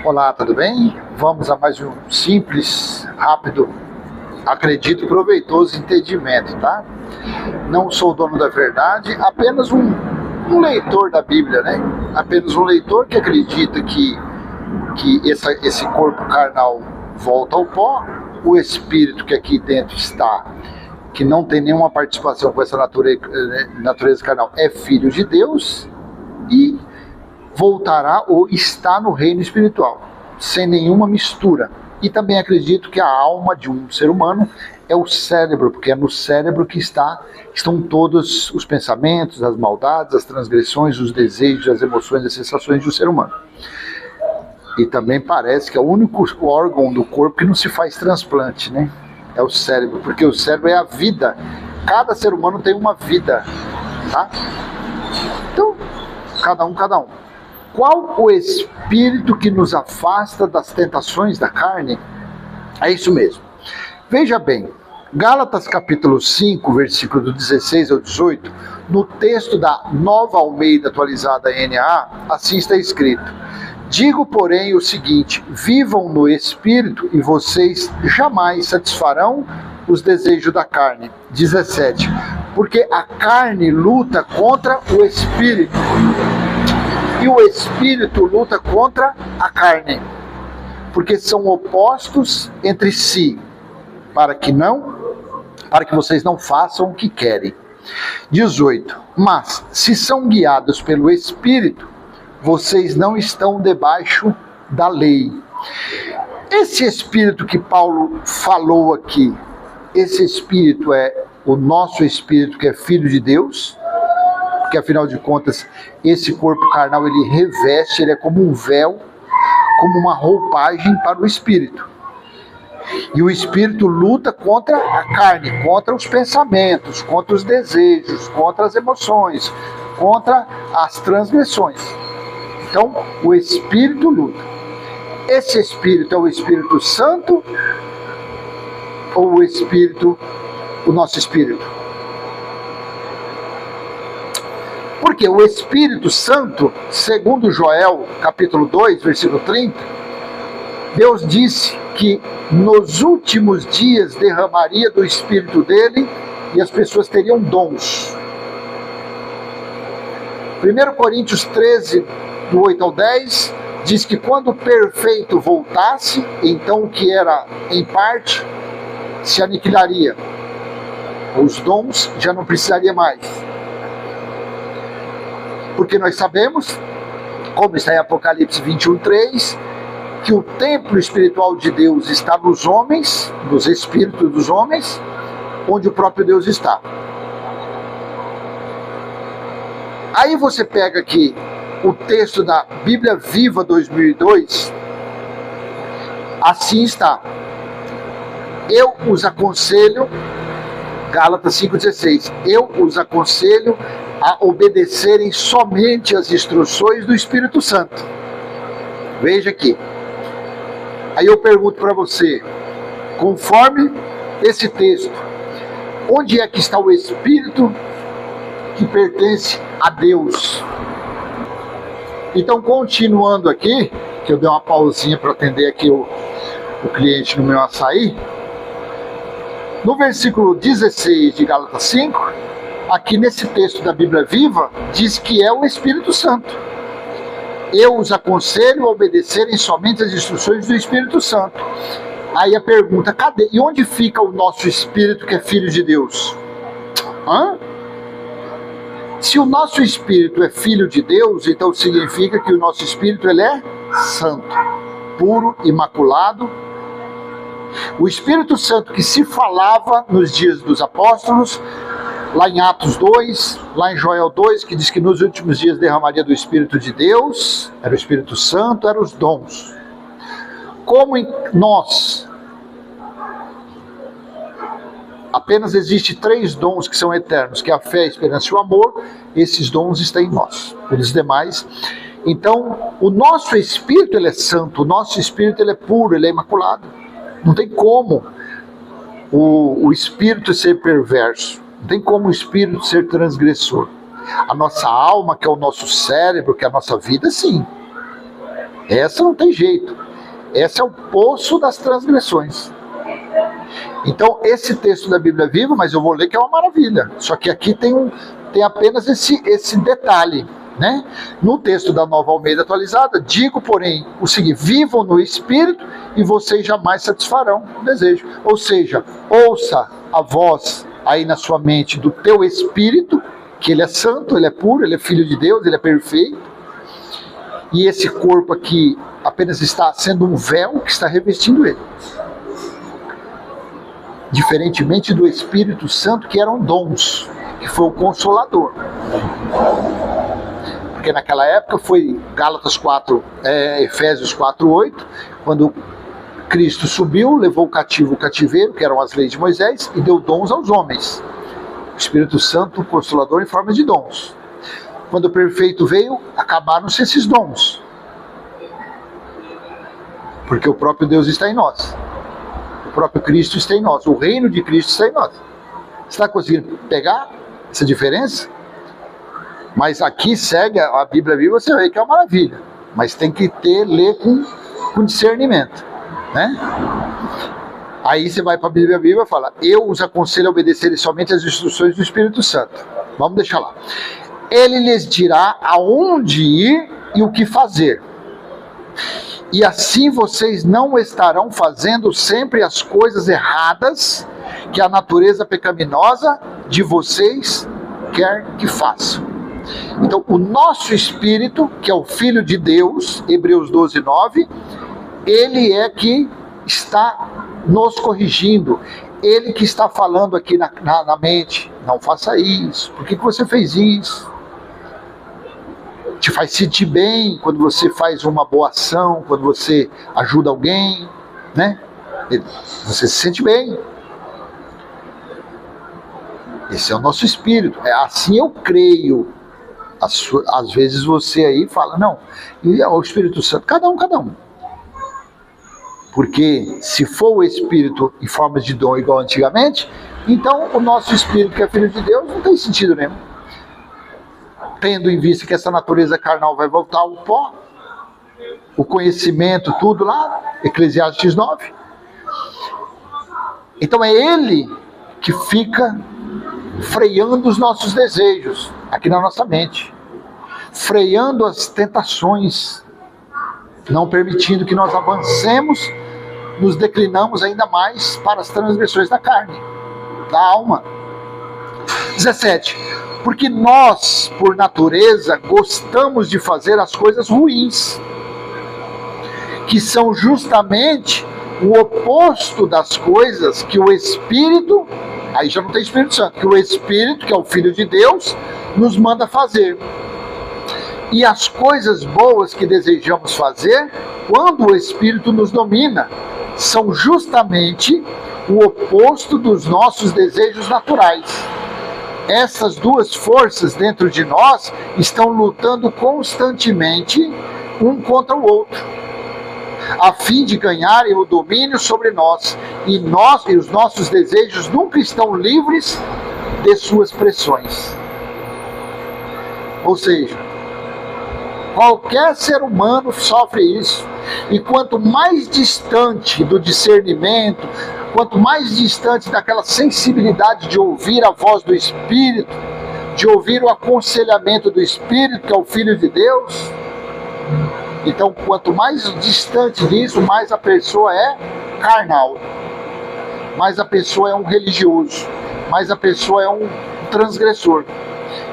Olá, tudo bem? Vamos a mais um simples, rápido, acredito, proveitoso entendimento, tá? Não sou o dono da verdade, apenas um leitor da Bíblia, né? Apenas um leitor que acredita que esse corpo carnal volta ao pó, o espírito que aqui dentro está, que não tem nenhuma participação com essa natureza carnal, é filho de Deus e voltará ou está no reino espiritual, sem nenhuma mistura. E também acredito que a alma de um ser humano é o cérebro, porque é no cérebro que estão todos os pensamentos, as maldades, as transgressões, os desejos, as emoções, as sensações do ser humano. E também parece que é o único órgão do corpo que não se faz transplante, né? É o cérebro, porque o cérebro é a vida. Cada ser humano tem uma vida, tá? Então, cada um. Qual o espírito que nos afasta das tentações da carne? É isso mesmo. Veja bem, Gálatas capítulo 5, versículo do 16 ao 18, no texto da Nova Almeida atualizada NA, assim está escrito: digo, porém, o seguinte: vivam no espírito e vocês jamais satisfarão os desejos da carne. 17. Porque a carne luta contra o espírito, e o espírito luta contra a carne, porque são opostos entre si, para que vocês não façam o que querem. 18. Mas, se são guiados pelo espírito, vocês não estão debaixo da lei. Esse espírito que Paulo falou aqui, esse espírito é o nosso espírito que é filho de Deus, porque afinal de contas, esse corpo carnal ele reveste, ele é como um véu, como uma roupagem para o espírito. E o espírito luta contra a carne, contra os pensamentos, contra os desejos, contra as emoções, contra as transgressões. Então, o espírito luta. Esse espírito é o Espírito Santo ou o nosso espírito? Porque o Espírito Santo, segundo Joel, capítulo 2, versículo 30, Deus disse que nos últimos dias derramaria do Espírito dele e as pessoas teriam dons. 1 Coríntios 13, do 8 ao 10, diz que quando o perfeito voltasse, então o que era em parte se aniquilaria. Os dons já não precisaria mais. Porque nós sabemos, como está em Apocalipse 21, 3, que o templo espiritual de Deus está nos homens, nos espíritos dos homens, onde o próprio Deus está. Aí você pega aqui o texto da Bíblia Viva 2002, assim está: eu os aconselho, Gálatas 5,16, eu os aconselho a obedecerem somente às instruções do Espírito Santo. Veja aqui. Aí eu pergunto para você, conforme esse texto, onde é que está o Espírito que pertence a Deus? Então, continuando aqui, que eu dei uma pausinha para atender aqui o cliente no meu açaí, no versículo 16 de Gálatas 5, aqui nesse texto da Bíblia Viva, diz que é o Espírito Santo. Eu os aconselho a obedecerem somente as instruções do Espírito Santo. Aí a pergunta, cadê? E onde fica o nosso espírito que é filho de Deus? Se o nosso espírito é filho de Deus, então significa que o nosso espírito ele é santo, puro, imaculado. O Espírito Santo que se falava nos dias dos apóstolos, lá em Atos 2, lá em Joel 2, que diz que nos últimos dias derramaria do Espírito de Deus, era o Espírito Santo, eram os dons. Como em nós apenas existe 3 dons que são eternos, que é a fé, a esperança e o amor, esses dons estão em nós. Os demais, então, o nosso espírito ele é santo, o nosso espírito ele é puro, ele é imaculado. Não tem como o espírito ser perverso. Não tem como o espírito ser transgressor. A nossa alma, que é o nosso cérebro, que é a nossa vida, sim. Essa não tem jeito. Esse é o poço das transgressões. Então, esse texto da Bíblia Viva, mas eu vou ler que é uma maravilha. Só que aqui tem apenas esse detalhe, né? No texto da Nova Almeida Atualizada, digo, porém, o seguinte: vivam no Espírito e vocês jamais satisfarão o desejo. Ou seja, ouça a voz aí na sua mente do teu Espírito, que ele é santo, ele é puro, ele é filho de Deus, ele é perfeito. E esse corpo aqui apenas está sendo um véu que está revestindo ele. Diferentemente do Espírito Santo, que eram dons, que foi o Consolador. Porque naquela época foi Efésios 4:8, quando Cristo subiu, levou o cativo o cativeiro, que eram as leis de Moisés, e deu dons aos homens. O Espírito Santo, o Consolador, em forma de dons. Quando o perfeito veio, acabaram-se esses dons. Porque o próprio Deus está em nós. O próprio Cristo está em nós. O reino de Cristo está em nós. Você está conseguindo pegar essa diferença? Mas aqui segue a Bíblia Viva, você vê que é uma maravilha. Mas tem que ler com discernimento, né? Aí você vai para a Bíblia Viva e fala: eu os aconselho a obedecerem somente às instruções do Espírito Santo. Vamos deixar lá. Ele lhes dirá aonde ir e o que fazer. E assim vocês não estarão fazendo sempre as coisas erradas que a natureza pecaminosa de vocês quer que façam. Então, o nosso Espírito, que é o Filho de Deus, Hebreus 12:9, ele é que está nos corrigindo. Ele que está falando aqui na mente: não faça isso, por que você fez isso? Te faz sentir bem quando você faz uma boa ação, quando você ajuda alguém, né? Você se sente bem. Esse é o nosso Espírito. É assim eu creio. Às vezes você aí fala: não, e o Espírito Santo, cada um. Porque se for o Espírito em forma de dom igual antigamente, então o nosso Espírito, que é Filho de Deus, não tem sentido nenhum. Tendo em vista que essa natureza carnal vai voltar ao pó, o conhecimento, tudo lá, Eclesiastes 9. Então é ele que fica freando os nossos desejos, aqui na nossa mente, freando as tentações, não permitindo que nós avancemos, nos declinamos ainda mais para as transgressões da carne, da alma. 17. Porque nós, por natureza, gostamos de fazer as coisas ruins, que são justamente o oposto das coisas que o Espírito, aí já não tem Espírito Santo, que o Espírito, que é o Filho de Deus, nos manda fazer. E as coisas boas que desejamos fazer, quando o Espírito nos domina, são justamente o oposto dos nossos desejos naturais. Essas duas forças dentro de nós estão lutando constantemente um contra o outro, a fim de ganharem o domínio sobre nós, e os nossos desejos nunca estão livres de suas pressões. Ou seja, qualquer ser humano sofre isso, e quanto mais distante do discernimento, quanto mais distante daquela sensibilidade de ouvir a voz do Espírito, de ouvir o aconselhamento do Espírito, que é o Filho de Deus, então quanto mais distante disso, mais a pessoa é carnal, mais a pessoa é um religioso, mais a pessoa é um transgressor.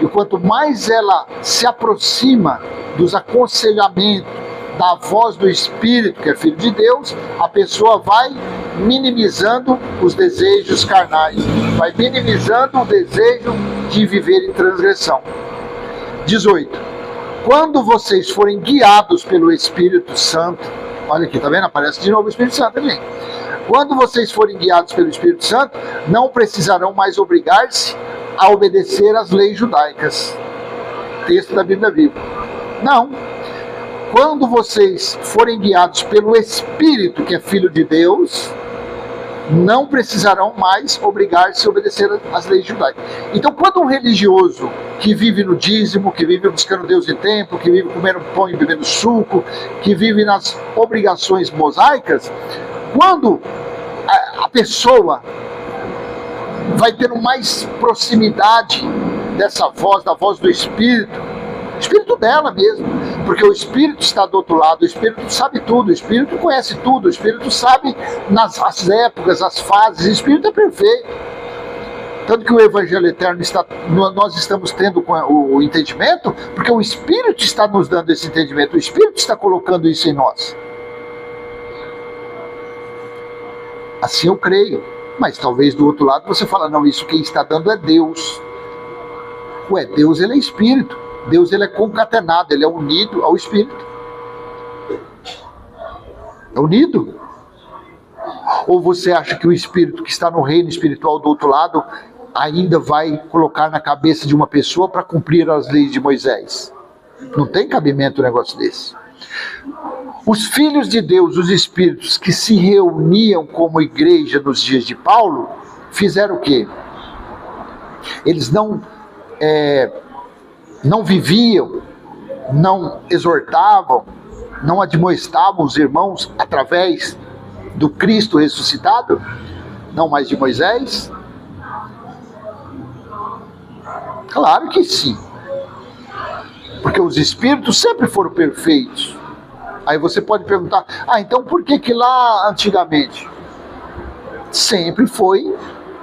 E quanto mais ela se aproxima dos aconselhamentos, da voz do Espírito, que é Filho de Deus, a pessoa vai minimizando os desejos carnais, vai minimizando o desejo de viver em transgressão. 18. Quando vocês forem guiados pelo Espírito Santo, olha aqui, tá vendo? Aparece de novo o Espírito Santo também. Quando vocês forem guiados pelo Espírito Santo, não precisarão mais obrigar-se a obedecer às leis judaicas. Texto da Bíblia Viva. Não. Quando vocês forem guiados pelo Espírito, que é Filho de Deus, não precisarão mais obrigar-se a obedecer às leis judaicas. Então, quando um religioso que vive no dízimo, que vive buscando Deus em templo, que vive comendo pão e bebendo suco, que vive nas obrigações mosaicas, quando a pessoa vai tendo mais proximidade dessa voz, da voz do Espírito dela mesmo, porque o Espírito está do outro lado, o Espírito sabe tudo, o Espírito conhece tudo, o Espírito sabe as épocas, as fases, o Espírito é perfeito. Tanto que o Evangelho Eterno nós estamos tendo com o entendimento, porque o Espírito está nos dando esse entendimento, o Espírito está colocando isso em nós. Assim eu creio, mas talvez do outro lado você fala, não, isso quem está dando é Deus. Ué, Deus ele é Espírito. Deus ele é concatenado, ele é unido ao Espírito. É unido. Ou você acha que o Espírito que está no reino espiritual do outro lado ainda vai colocar na cabeça de uma pessoa para cumprir as leis de Moisés? Não tem cabimento um negócio desse. Os filhos de Deus, os Espíritos que se reuniam como igreja nos dias de Paulo, fizeram o quê? Eles não viviam, não exortavam, não admoestavam os irmãos através do Cristo ressuscitado, não mais de Moisés? Claro que sim, porque os Espíritos sempre foram perfeitos. Aí você pode perguntar, então por que lá antigamente? Sempre foi,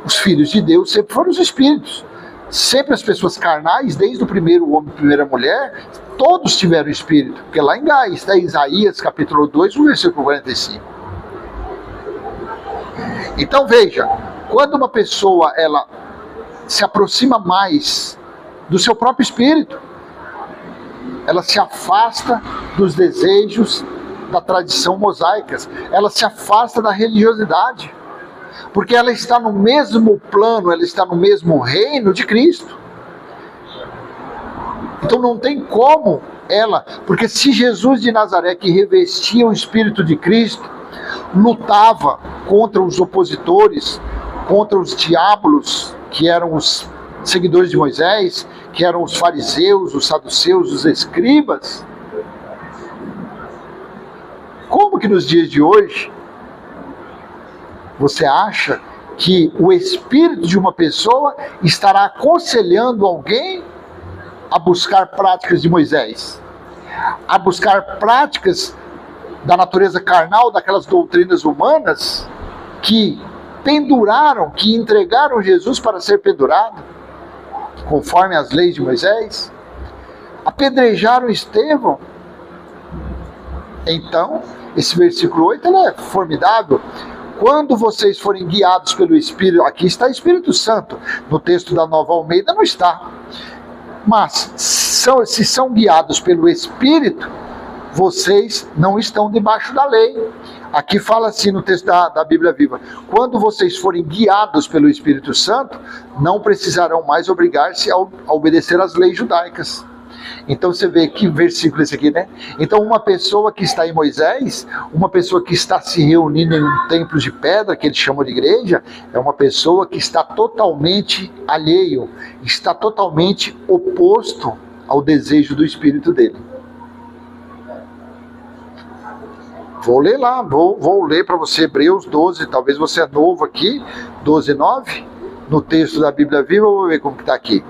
os filhos de Deus sempre foram os Espíritos. Sempre as pessoas carnais, desde o primeiro homem e primeira mulher, todos tiveram espírito. Porque lá está Isaías capítulo 2, o versículo 45. Então veja, quando uma pessoa ela se aproxima mais do seu próprio espírito, ela se afasta dos desejos da tradição mosaica, ela se afasta da religiosidade. Porque ela está no mesmo plano, ela está no mesmo reino de Cristo. Então não tem como porque se Jesus de Nazaré, que revestia o Espírito de Cristo, lutava contra os opositores, contra os diabolos, que eram os seguidores de Moisés, que eram os fariseus, os saduceus, os escribas, como que nos dias de hoje você acha que o espírito de uma pessoa estará aconselhando alguém a buscar práticas de Moisés? A buscar práticas da natureza carnal, daquelas doutrinas humanas que penduraram, que entregaram Jesus para ser pendurado, conforme as leis de Moisés? Apedrejaram Estevão. Então, esse versículo 8 ele é formidável. Quando vocês forem guiados pelo Espírito, aqui está Espírito Santo, no texto da Nova Almeida não está. Mas, se são guiados pelo Espírito, vocês não estão debaixo da lei. Aqui fala assim no texto da Bíblia Viva: quando vocês forem guiados pelo Espírito Santo, não precisarão mais obrigar-se a obedecer às leis judaicas. Então você vê que versículo esse aqui, né? Então uma pessoa que está em Moisés, uma pessoa que está se reunindo em um templo de pedra, que eles chamam de igreja, é uma pessoa que está totalmente alheio, está totalmente oposto ao desejo do Espírito dele. Vou ler lá, vou ler para você Hebreus 12, talvez você é novo aqui, 12:9, no texto da Bíblia Viva, vou ver como que está aqui.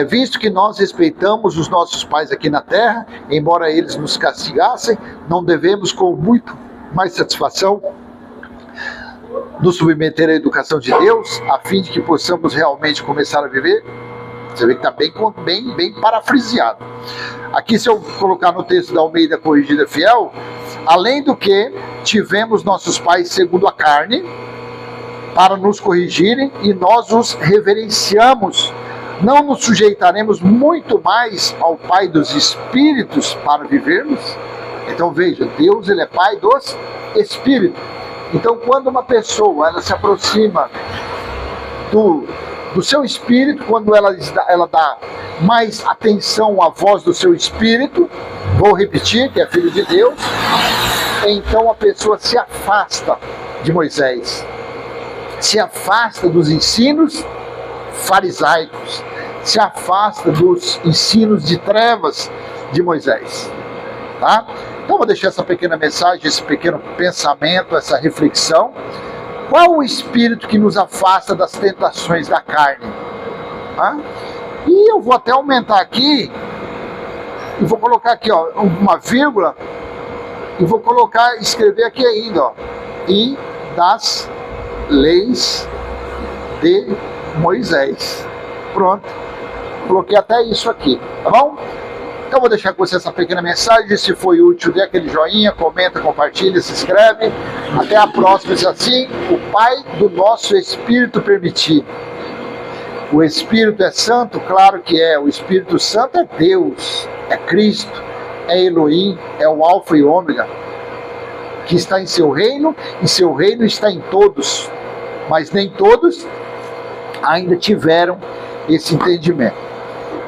Visto que nós respeitamos os nossos pais aqui na terra, embora eles nos castigassem, não devemos com muito mais satisfação nos submeter à educação de Deus, a fim de que possamos realmente começar a viver? Você vê que está bem parafraseado. Aqui, se eu colocar no texto da Almeida Corrigida Fiel, além do que tivemos nossos pais segundo a carne, para nos corrigirem, e nós os reverenciamos, não nos sujeitaremos muito mais ao Pai dos Espíritos para vivermos? Então veja, Deus ele é Pai dos Espíritos. Então quando uma pessoa ela se aproxima do seu espírito, quando ela dá mais atenção à voz do seu espírito, vou repetir, que é filho de Deus, então a pessoa se afasta de Moisés. Se afasta dos ensinos farisaicos, se afasta dos ensinos de trevas de Moisés. Tá? Então vou deixar essa pequena mensagem, esse pequeno pensamento, essa reflexão. Qual o espírito que nos afasta das tentações da carne? Tá? E eu vou até aumentar aqui, e vou colocar aqui, ó, uma vírgula, e vou escrever aqui ainda, ó, e das leis de Moisés. Pronto, coloquei até isso aqui, tá bom? Então vou deixar com você essa pequena mensagem. Se foi útil, dê aquele joinha, comenta, compartilha, se inscreve. Até a próxima, se assim o Pai do nosso Espírito permitir. O Espírito é santo? Claro que é. O Espírito Santo é Deus, é Cristo, é Elohim, é o Alfa e Ômega, que está em seu reino, e seu reino está em todos, mas nem todos ainda tiveram esse entendimento.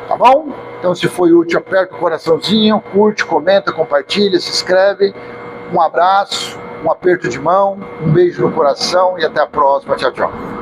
Tá bom? Então, se foi útil, aperta o coraçãozinho, curte, comenta, compartilha, se inscreve. Um abraço, um aperto de mão, um beijo no coração e até a próxima. Tchau, tchau.